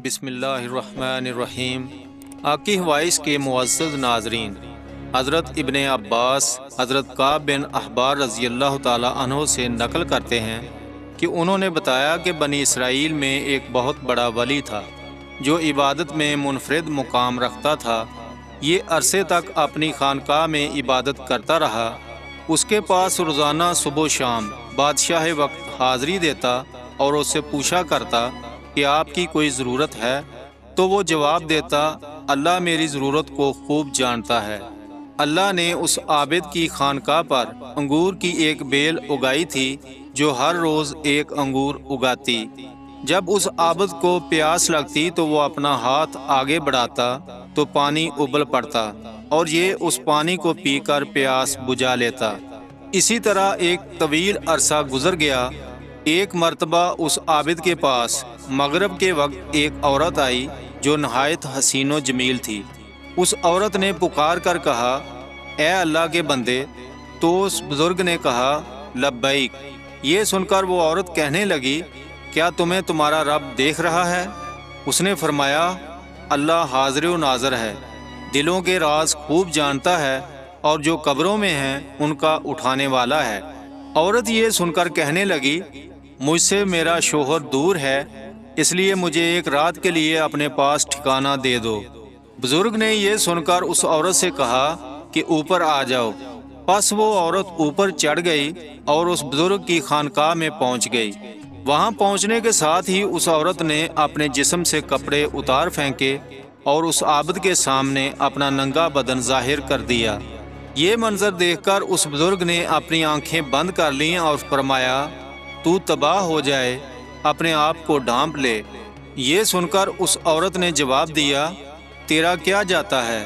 بسم اللہ الرحمن الرحیم۔ آقی وائس کے معزز ناظرین، حضرت ابن عباس حضرت کعب بن احبار رضی اللہ تعالیٰ عنہ سے نقل کرتے ہیں کہ انہوں نے بتایا کہ بنی اسرائیل میں ایک بہت بڑا ولی تھا جو عبادت میں منفرد مقام رکھتا تھا۔ یہ عرصے تک اپنی خانقاہ میں عبادت کرتا رہا۔ اس کے پاس روزانہ صبح و شام بادشاہ وقت حاضری دیتا اور اس سے پوچھا کرتا کہ آپ کی کوئی ضرورت ہے؟ تو وہ جواب دیتا، اللہ میری ضرورت کو خوب جانتا ہے۔ اللہ نے اس عابد کی خانقاہ پر انگور کی ایک بیل اگائی تھی جو ہر روز ایک انگور اگاتی۔ جب اس عابد کو پیاس لگتی تو وہ اپنا ہاتھ آگے بڑھاتا تو پانی ابل پڑتا اور یہ اس پانی کو پی کر پیاس بجھا لیتا۔ اسی طرح ایک طویل عرصہ گزر گیا۔ ایک مرتبہ اس عابد کے پاس مغرب کے وقت ایک عورت آئی جو نہایت حسین و جمیل تھی۔ اس عورت نے پکار کر کہا، اے اللہ کے بندے۔ تو اس بزرگ نے کہا، لبیک۔ یہ سن کر وہ عورت کہنے لگی، کیا تمہیں تمہارا رب دیکھ رہا ہے؟ اس نے فرمایا، اللہ حاضر و ناظر ہے، دلوں کے راز خوب جانتا ہے اور جو قبروں میں ہیں ان کا اٹھانے والا ہے۔ عورت یہ سن کر کہنے لگی، مجھ سے میرا شوہر دور ہے، اس لیے مجھے ایک رات کے لیے اپنے پاس ٹھکانہ دے دو۔ بزرگ نے یہ سن کر اس عورت سے کہا کہ اوپر آ جاؤ۔ پس وہ عورت اوپر چڑھ گئی اور اس بزرگ کی خانقاہ میں پہنچ گئی۔ وہاں پہنچنے کے ساتھ ہی اس عورت نے اپنے جسم سے کپڑے اتار پھینکے اور اس عابد کے سامنے اپنا ننگا بدن ظاہر کر دیا۔ یہ منظر دیکھ کر اس بزرگ نے اپنی آنکھیں بند کر لیں اور فرمایا، تو تباہ ہو جائے، اپنے آپ کو ڈھانپ لے۔ یہ سن کر اس عورت نے جواب دیا، تیرا کیا جاتا ہے؟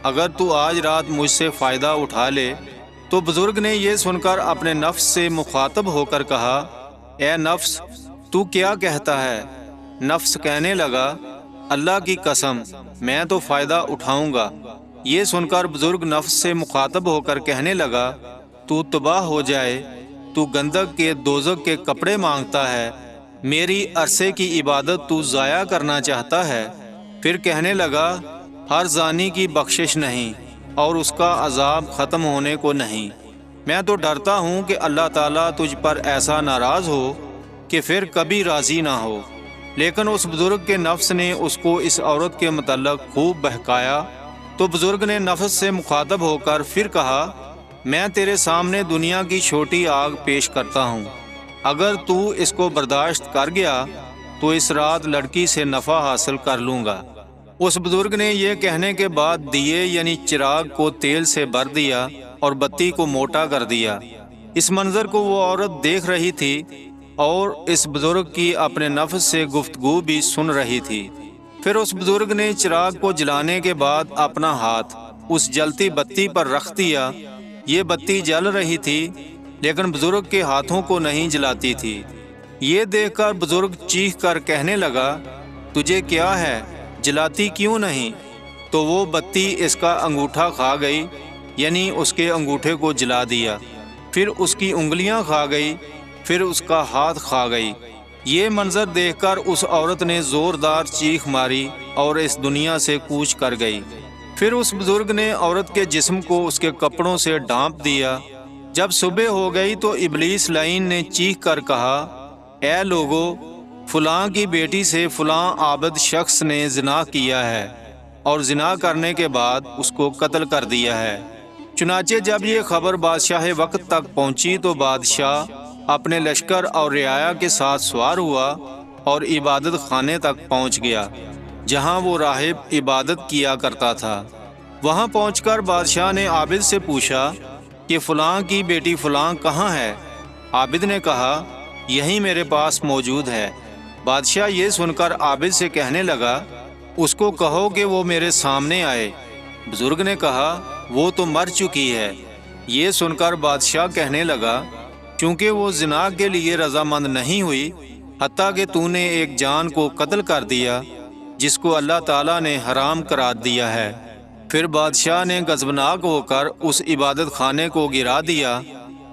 اگر تو آج رات مجھ سے فائدہ اٹھا لے۔ تو بزرگ نے یہ سن کر اپنے نفس سے مخاطب ہو کر کہا، اے نفس، تو کیا کہتا ہے؟ نفس کہنے لگا، اللہ کی قسم، میں تو فائدہ اٹھاؤں گا۔ یہ سن کر بزرگ نفس سے مخاطب ہو کر کہنے لگا، تو تباہ ہو جائے، تو گندک کے دوزخ کے کپڑے مانگتا ہے، میری عرصے کی عبادت تو ضائع کرنا چاہتا ہے۔ پھر کہنے لگا، ہر زانی کی بخشش نہیں اور اس کا عذاب ختم ہونے کو نہیں۔ میں تو ڈرتا ہوں کہ اللہ تعالیٰ تجھ پر ایسا ناراض ہو کہ پھر کبھی راضی نہ ہو۔ لیکن اس بزرگ کے نفس نے اس کو اس عورت کے متعلق خوب بہکایا۔ تو بزرگ نے نفس سے مخاطب ہو کر پھر کہا، میں تیرے سامنے دنیا کی چھوٹی آگ پیش کرتا ہوں، اگر تو اس کو برداشت کر گیا تو اس رات لڑکی سے نفع حاصل کر لوں گا۔ اس بزرگ نے یہ کہنے کے بعد دیے یعنی چراغ کو تیل سے بھر دیا اور بتی کو موٹا کر دیا۔ اس منظر کو وہ عورت دیکھ رہی تھی اور اس بزرگ کی اپنے نفس سے گفتگو بھی سن رہی تھی۔ پھر اس بزرگ نے چراغ کو جلانے کے بعد اپنا ہاتھ اس جلتی بتی پر رکھ دیا۔ یہ بتی جل رہی تھی لیکن بزرگ کے ہاتھوں کو نہیں جلاتی تھی۔ یہ دیکھ کر بزرگ چیخ کر کہنے لگا، تجھے کیا ہے، جلاتی کیوں نہیں؟ تو وہ بتی اس کا انگوٹھا کھا گئی، یعنی اس کے انگوٹھے کو جلا دیا۔ پھر اس کی انگلیاں کھا گئی، پھر اس کا ہاتھ کھا گئی۔ یہ منظر دیکھ کر اس عورت نے زوردار چیخ ماری اور اس دنیا سے کوچ کر گئی۔ پھر اس بزرگ نے عورت کے جسم کو اس کے کپڑوں سے ڈھانپ دیا۔ جب صبح ہو گئی تو ابلیس لعین نے چیخ کر کہا، اے لوگو، فلاں کی بیٹی سے فلاں عابد شخص نے زنا کیا ہے اور زنا کرنے کے بعد اس کو قتل کر دیا ہے۔ چنانچہ جب یہ خبر بادشاہ وقت تک پہنچی تو بادشاہ اپنے لشکر اور رعایا کے ساتھ سوار ہوا اور عبادت خانے تک پہنچ گیا جہاں وہ راہب عبادت کیا کرتا تھا۔ وہاں پہنچ کر بادشاہ نے عابد سے پوچھا کہ فلاں کی بیٹی فلاں کہاں ہے؟ عابد نے کہا، یہیں میرے پاس موجود ہے۔ بادشاہ یہ سن کر عابد سے کہنے لگا، اس کو کہو کہ وہ میرے سامنے آئے۔ بزرگ نے کہا، وہ تو مر چکی ہے۔ یہ سن کر بادشاہ کہنے لگا، چونکہ وہ زنا کے لیے رضامند نہیں ہوئی، حتیٰ کہ تو نے ایک جان کو قتل کر دیا جس کو اللہ تعالیٰ نے حرام قرار دیا ہے۔ پھر بادشاہ نے غضبناک ہو کر اس عبادت خانے کو گرا دیا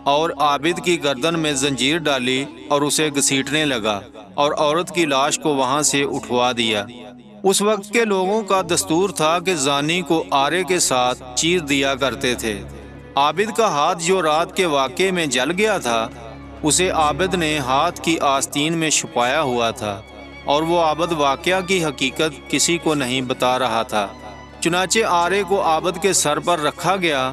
اور عابد کی گردن میں زنجیر ڈالی اور اسے گھسیٹنے لگا۔ اور عورت کی لاش کو وہاں سے اٹھوا دیا۔ اس وقت کے لوگوں کا دستور تھا کہ زانی کو آرے کے ساتھ چیر دیا کرتے تھے۔ عابد کا ہاتھ جو رات کے واقعے میں جل گیا تھا، اسے عابد نے ہاتھ کی آستین میں چھپایا ہوا تھا، اور وہ عابد واقعہ کی حقیقت کسی کو نہیں بتا رہا تھا۔ چنانچہ آرے کو عابد کے سر پر رکھا گیا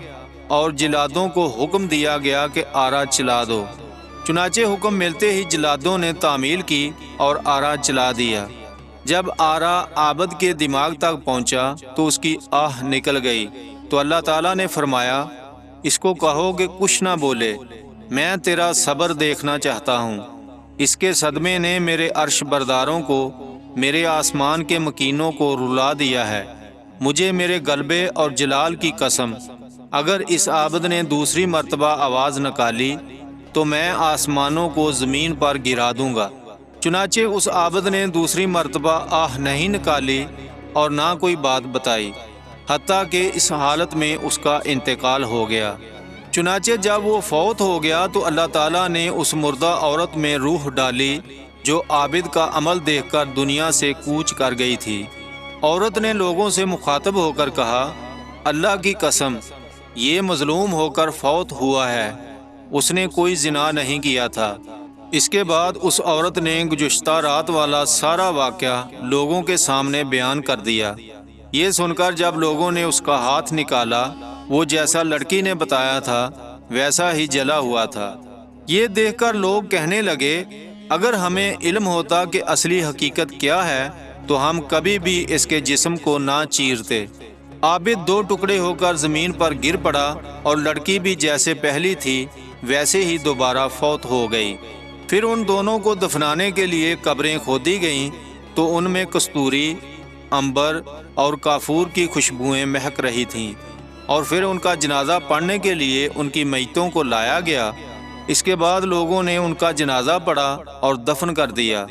اور جلادوں کو حکم دیا گیا کہ آرا چلا دو۔ چنانچہ حکم ملتے ہی جلادوں نے تعمیل کی اور آرا چلا دیا۔ جب آرا عابد کے دماغ تک پہنچا تو اس کی آہ نکل گئی، تو اللہ تعالیٰ نے فرمایا، اس کو کہو کہ کچھ نہ بولے، میں تیرا صبر دیکھنا چاہتا ہوں۔ اس کے صدمے نے میرے عرش برداروں کو، میرے آسمان کے مکینوں کو رلا دیا ہے۔ مجھے میرے غلبے اور جلال کی قسم، اگر اس عابد نے دوسری مرتبہ آواز نکالی تو میں آسمانوں کو زمین پر گرا دوں گا۔ چنانچہ اس عابد نے دوسری مرتبہ آہ نہیں نکالی اور نہ کوئی بات بتائی، حتیٰ کہ اس حالت میں اس کا انتقال ہو گیا۔ چنانچہ جب وہ فوت ہو گیا تو اللہ تعالیٰ نے اس مردہ عورت میں روح ڈالی جو عابد کا عمل دیکھ کر دنیا سے کوچ کر گئی تھی۔ عورت نے لوگوں سے مخاطب ہو کر کہا، اللہ کی قسم، یہ مظلوم ہو کر فوت ہوا ہے، اس نے کوئی زنا نہیں کیا تھا۔ اس کے بعد اس عورت نے گزشتہ رات والا سارا واقعہ لوگوں کے سامنے بیان کر دیا۔ یہ سن کر جب لوگوں نے اس کا ہاتھ نکالا، وہ جیسا لڑکی نے بتایا تھا ویسا ہی جلا ہوا تھا۔ یہ دیکھ کر لوگ کہنے لگے، اگر ہمیں علم ہوتا کہ اصلی حقیقت کیا ہے تو ہم کبھی بھی اس کے جسم کو نہ چیرتے۔ عابد دو ٹکڑے ہو کر زمین پر گر پڑا اور لڑکی بھی جیسے پہلی تھی ویسے ہی دوبارہ فوت ہو گئی۔ پھر ان دونوں کو دفنانے کے لیے قبریں کھودی گئیں تو ان میں کستوری، عنبر اور کافور کی خوشبوئیں مہک رہی تھیں، اور پھر ان کا جنازہ پڑھنے کے لیے ان کی میتوں کو لایا گیا۔ اس کے بعد لوگوں نے ان کا جنازہ پڑھا اور دفن کر دیا۔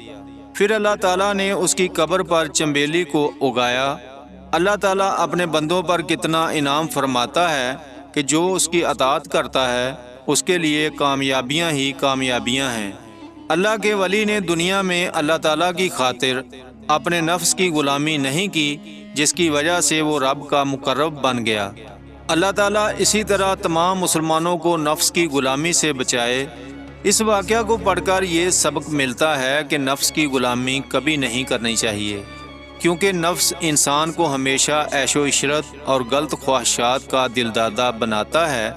پھر اللہ تعالیٰ نے اس کی قبر پر چنبیلی کو اگایا۔ اللہ تعالیٰ اپنے بندوں پر کتنا انعام فرماتا ہے کہ جو اس کی اطاعت کرتا ہے اس کے لیے کامیابیاں ہی کامیابیاں ہیں۔ اللہ کے ولی نے دنیا میں اللہ تعالیٰ کی خاطر اپنے نفس کی غلامی نہیں کی، جس کی وجہ سے وہ رب کا مقرب بن گیا۔ اللہ تعالیٰ اسی طرح تمام مسلمانوں کو نفس کی غلامی سے بچائے۔ اس واقعہ کو پڑھ کر یہ سبق ملتا ہے کہ نفس کی غلامی کبھی نہیں کرنی چاہیے، کیونکہ نفس انسان کو ہمیشہ عیش و عشرت اور غلط خواہشات کا دلدادہ بناتا ہے،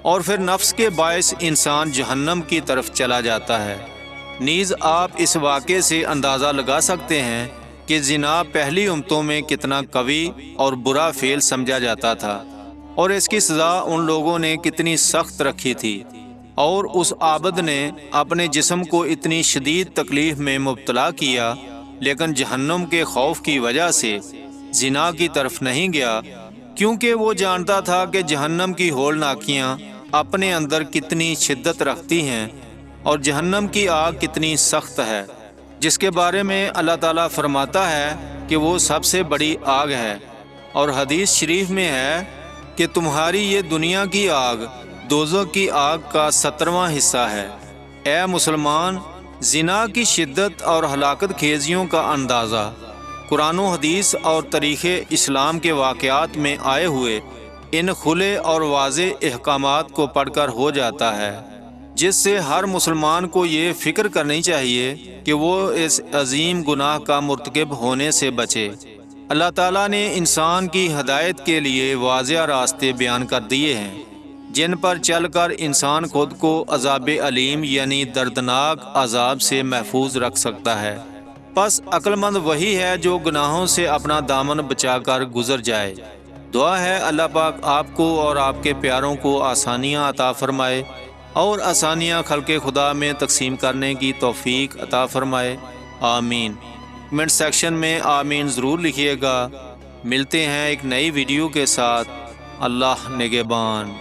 اور پھر نفس کے باعث انسان جہنم کی طرف چلا جاتا ہے۔ نیز آپ اس واقعے سے اندازہ لگا سکتے ہیں کہ زنا پہلی امتوں میں کتنا قوی اور برا فعل سمجھا جاتا تھا، اور اس کی سزا ان لوگوں نے کتنی سخت رکھی تھی، اور اس عابد نے اپنے جسم کو اتنی شدید تکلیف میں مبتلا کیا، لیکن جہنم کے خوف کی وجہ سے زنا کی طرف نہیں گیا، کیونکہ وہ جانتا تھا کہ جہنم کی ہولناکیاں اپنے اندر کتنی شدت رکھتی ہیں اور جہنم کی آگ کتنی سخت ہے، جس کے بارے میں اللہ تعالیٰ فرماتا ہے کہ وہ سب سے بڑی آگ ہے۔ اور حدیث شریف میں ہے کہ تمہاری یہ دنیا کی آگ دوزخ کی آگ کا 17واں حصہ ہے۔ اے مسلمان، زنا کی شدت اور ہلاکت خیزیوں کا اندازہ قرآن و حدیث اور تاریخ اسلام کے واقعات میں آئے ہوئے ان کھلے اور واضح احکامات کو پڑھ کر ہو جاتا ہے، جس سے ہر مسلمان کو یہ فکر کرنی چاہیے کہ وہ اس عظیم گناہ کا مرتکب ہونے سے بچے۔ اللہ تعالیٰ نے انسان کی ہدایت کے لیے واضح راستے بیان کر دیے ہیں، جن پر چل کر انسان خود کو عذاب علیم یعنی دردناک عذاب سے محفوظ رکھ سکتا ہے۔ پس عقل مند وہی ہے جو گناہوں سے اپنا دامن بچا کر گزر جائے۔ دعا ہے اللہ پاک آپ کو اور آپ کے پیاروں کو آسانیاں عطا فرمائے، اور آسانیاں خلق خدا میں تقسیم کرنے کی توفیق عطا فرمائے، آمین۔ کمنٹ سیکشن میں آمین ضرور لکھیے گا۔ ملتے ہیں ایک نئی ویڈیو کے ساتھ۔ اللہ نگہبان۔